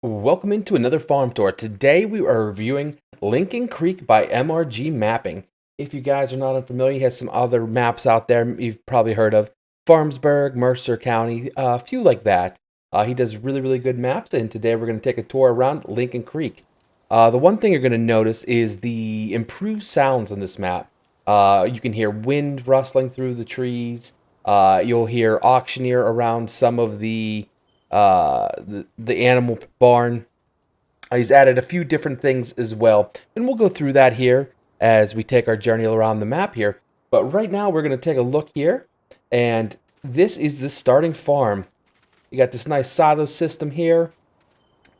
Welcome into another farm tour. Today we are reviewing Lincoln Creek by MRG Mapping. If you guys are not unfamiliar, he has some other maps out there you've probably heard of. Farmsburg, Mercer County, a few like that. He does really good maps, and today we're going to take a tour around Lincoln Creek. The one thing you're going to notice is the improved sounds on this map. You can hear wind rustling through the trees. You'll hear auctioneer around some of the animal barn. He's added a few different things as well, and we'll go through that here as we take our journey around the map here. But right now, we're going to take a look here, and this is the starting farm. You got this nice silo system here.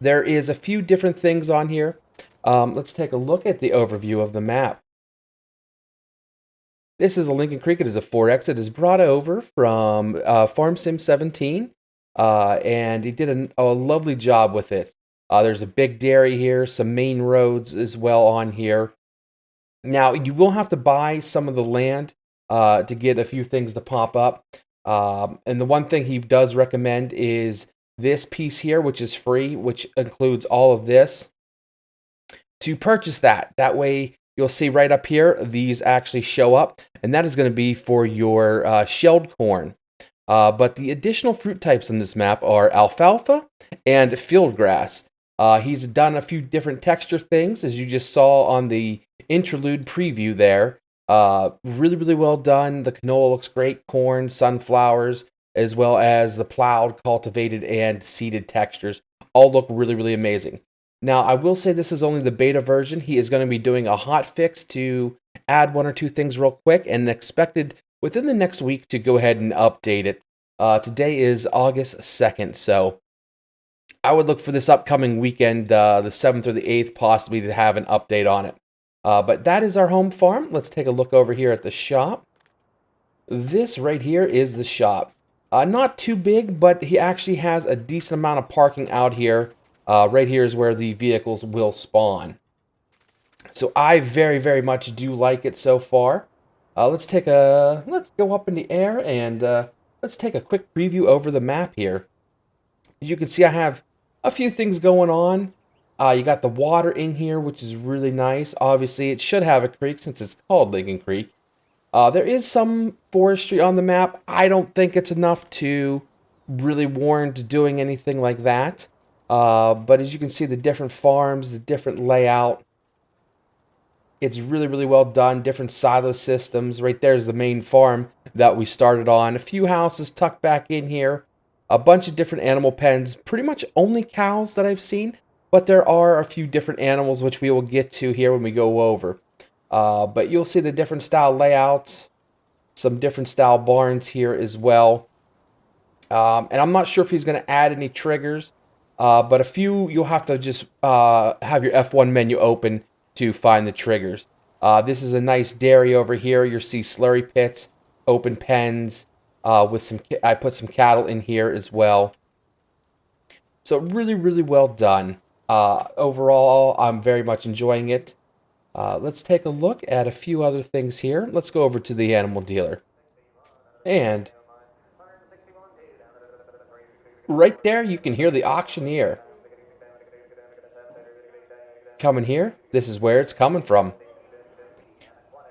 There is a few different things on here. Let's take a look at the overview of the map. This is a Lincoln Creek. It is a 4X. It is brought over from Farm Sim 17, and he did a lovely job with it. There's a big dairy here, some main roads as well on here. Now, you will have to buy some of the land to get a few things to pop up. And the one thing he does recommend is this piece here, which is free, which includes all of this. To purchase that, that way you'll see right up here, these actually show up, and that is going to be for your shelled corn. But the additional fruit types in this map are alfalfa and field grass. He's done a few different texture things, as you just saw on the interlude preview there. Really well done. The canola looks great. Corn, sunflowers, as well as the plowed, cultivated, and seeded textures all look really amazing. Now, I will say this is only the beta version. He is going to be doing a hot fix to add one or two things real quick, and expected within the next week to go ahead and update it. Today is August 2nd, so I would look for this upcoming weekend, the 7th or the 8th, possibly to have an update on it. But that is our home farm. Let's take a look over here at the shop. This right here is the shop. Not too big, but he actually has a decent amount of parking out here. Right here is where the vehicles will spawn. So I very much do like it so far. Let's go up in the air and let's take a quick preview over the map here. As you can see, I have a few things going on. You got the water in here, which is really nice. Obviously, it should have a creek since it's called Lincoln Creek. There is some forestry on the map. I don't think it's enough to really warrant doing anything like that. But as you can see, the different farms, the different layout, it's really well done. Different silo systems. Right there's the main farm that we started on. A few houses tucked back in here. A bunch of different animal pens. Pretty much only cows that I've seen. But there are a few different animals which we will get to here when we go over. But you'll see the different style layouts. Some different style barns here as well. And I'm not sure if he's going to add any triggers. But a few you'll have to just have your F1 menu open to find the triggers. This is a nice dairy over here. You'll see slurry pits, open pens, with some. I put some cattle in here as well. So really well done. Overall, I'm very much enjoying it. Let's take a look at a few other things here. Let's go over to the animal dealer. And right there, you can hear the auctioneer. Coming here, this is where it's coming from.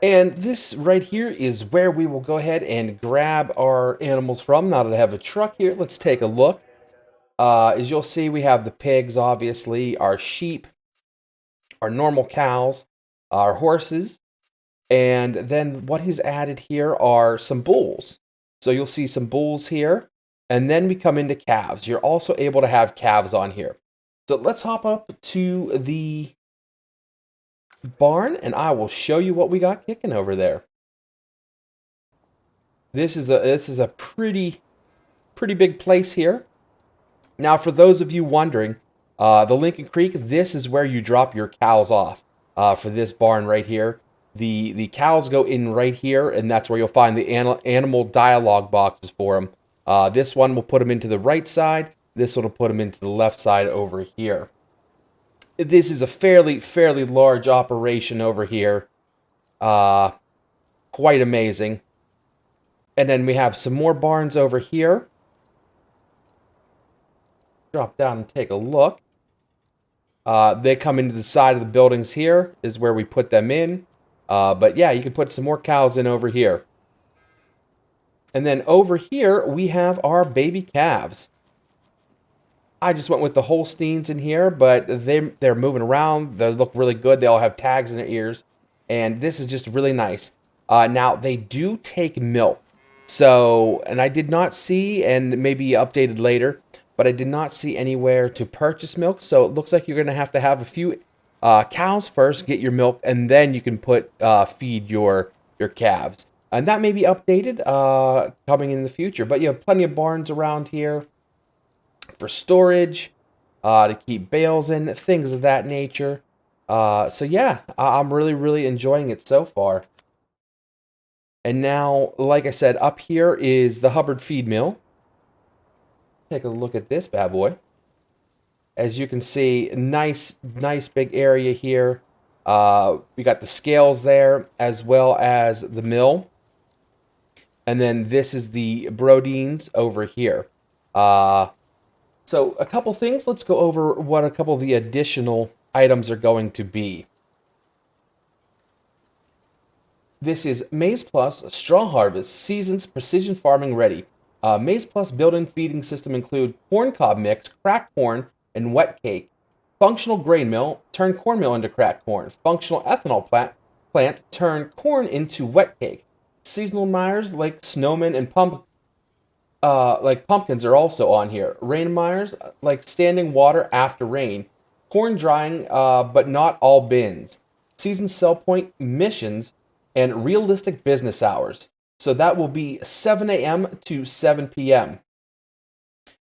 And this right here is where we will go ahead and grab our animals from. Now that I have a truck here, let's take a look. As you'll see, we have the pigs, obviously, our sheep, our normal cows, our horses, and then what he's added here are some bulls. So you'll see some bulls here, and then we come into calves. You're also able to have calves on here. So let's hop up to the barn, and I will show you what we got kicking over there. This is a pretty big place here. Now, for those of you wondering, the Lincoln Creek, this is where you drop your cows off for this barn right here. The cows go in right here, and that's where you'll find the animal dialogue boxes for them. This one will put them into the right side. This one will put them into the left side over here. This is a fairly large operation over here. Quite amazing. And then we have some more barns over here. Drop down and take a look. They come into the side of the buildings here is where we put them in. But yeah, you can put some more cows in over here. And then over here, we have our baby calves. I just went with the Holsteins in here, but they're moving around. They look really good. They all have tags in their ears. And this is just really nice. Now, they do take milk. So, and I did not see, and maybe updated later, but I did not see anywhere to purchase milk. So it looks like you're going to have a few cows first, get your milk, and then you can feed your calves. And that may be updated coming in the future. But you have plenty of barns around here for storage, to keep bales in, things of that nature. So yeah, I'm really, really enjoying it so far. And now, like I said, up here is the Hubbard feed mill. Take a look at this bad boy. As you can see, nice big area here. We got the scales there, as well as the mill. And then this is the Brodines over here. So a couple things. Let's go over what a couple of the additional items are going to be. This is Maize Plus Straw Harvest Seasons Precision Farming Ready. Maize Plus built-in feeding system include corn cob mix, cracked corn, and wet cake. Functional grain mill, turn corn meal into cracked corn. Functional ethanol plant, turn corn into wet cake. Seasonal Myers like snowmen and pumpkins are also on here. Rain Myers like standing water after rain. Corn drying, but not all bins. Season sell point missions and realistic business hours. So that will be 7 a.m. to 7 p.m.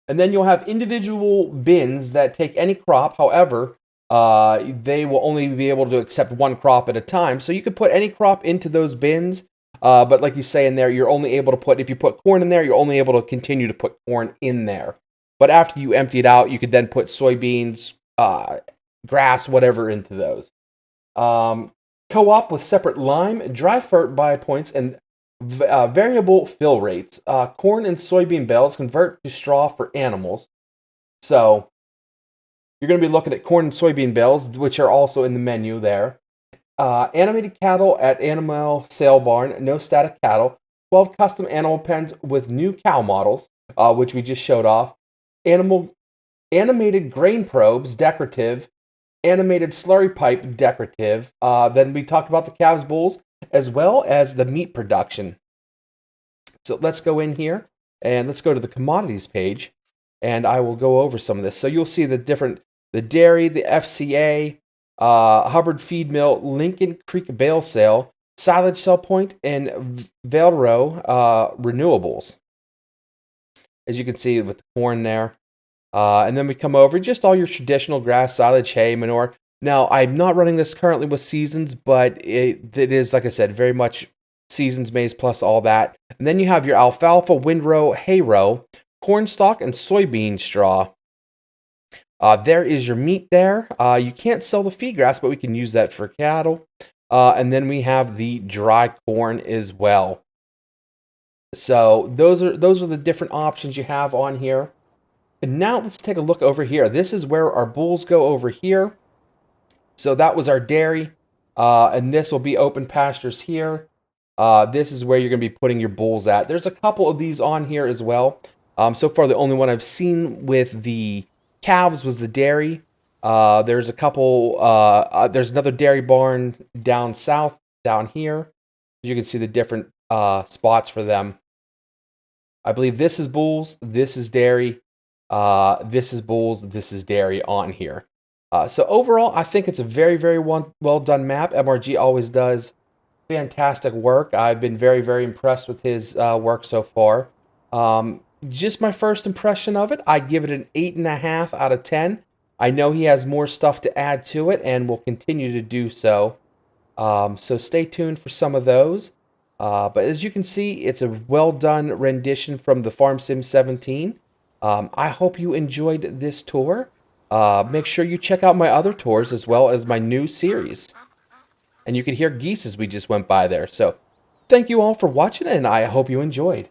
And then you'll have individual bins that take any crop. However, they will only be able to accept one crop at a time. So you could put any crop into those bins. But like you say in there, you're only able to put, if you put corn in there, you're only able to continue to put corn in there. But after you empty it out, you could then put soybeans, grass, whatever into those. Co-op with separate lime, dry fruit buy points, and variable fill rates. Corn and soybean bales convert to straw for animals. So you're going to be looking at corn and soybean bales, which are also in the menu there. Animated cattle at Animal Sale Barn, no static cattle. 12 custom animal pens with new cow models, which we just showed off. Animated grain probes, decorative. Animated slurry pipe, decorative. Then we talked about the calves, bulls, as well as the meat production. So let's go in here and let's go to the commodities page, and I will go over some of this. So you'll see the dairy, the FCA, Hubbard feed mill, Lincoln Creek bale sale, silage sell point, and Valero renewables. As you can see with the corn there. And then we come over, just all your traditional grass, silage, hay, manure. Now, I'm not running this currently with seasons, but it is, like I said, very much seasons, maize plus all that. And then you have your alfalfa, windrow, hay row, corn stalk, and soybean straw. There is your meat there. You can't sell the feed grass, but we can use that for cattle. And then we have the dry corn as well. So those are the different options you have on here. And now let's take a look over here. This is where our bulls go over here. So that was our dairy. And this will be open pastures here. This is where you're going to be putting your bulls at. There's a couple of these on here as well. So far, the only one I've seen with the calves was the dairy. There's a couple, there's another dairy barn down south, down here. You can see the different spots for them. I believe this is bulls, this is dairy. This is bulls, this is dairy on here. So overall, I think it's a very, very well done map. MRG always does fantastic work. I've been very, very impressed with his work so far. Just my first impression of it, I give it an 8.5 out of 10. I know he has more stuff to add to it and will continue to do so. So stay tuned for some of those. But as you can see, it's a well done rendition from the Farm Sim 17. I hope you enjoyed this tour. Make sure you check out my other tours as well as my new series. And you can hear geese as we just went by there. So thank you all for watching, and I hope you enjoyed.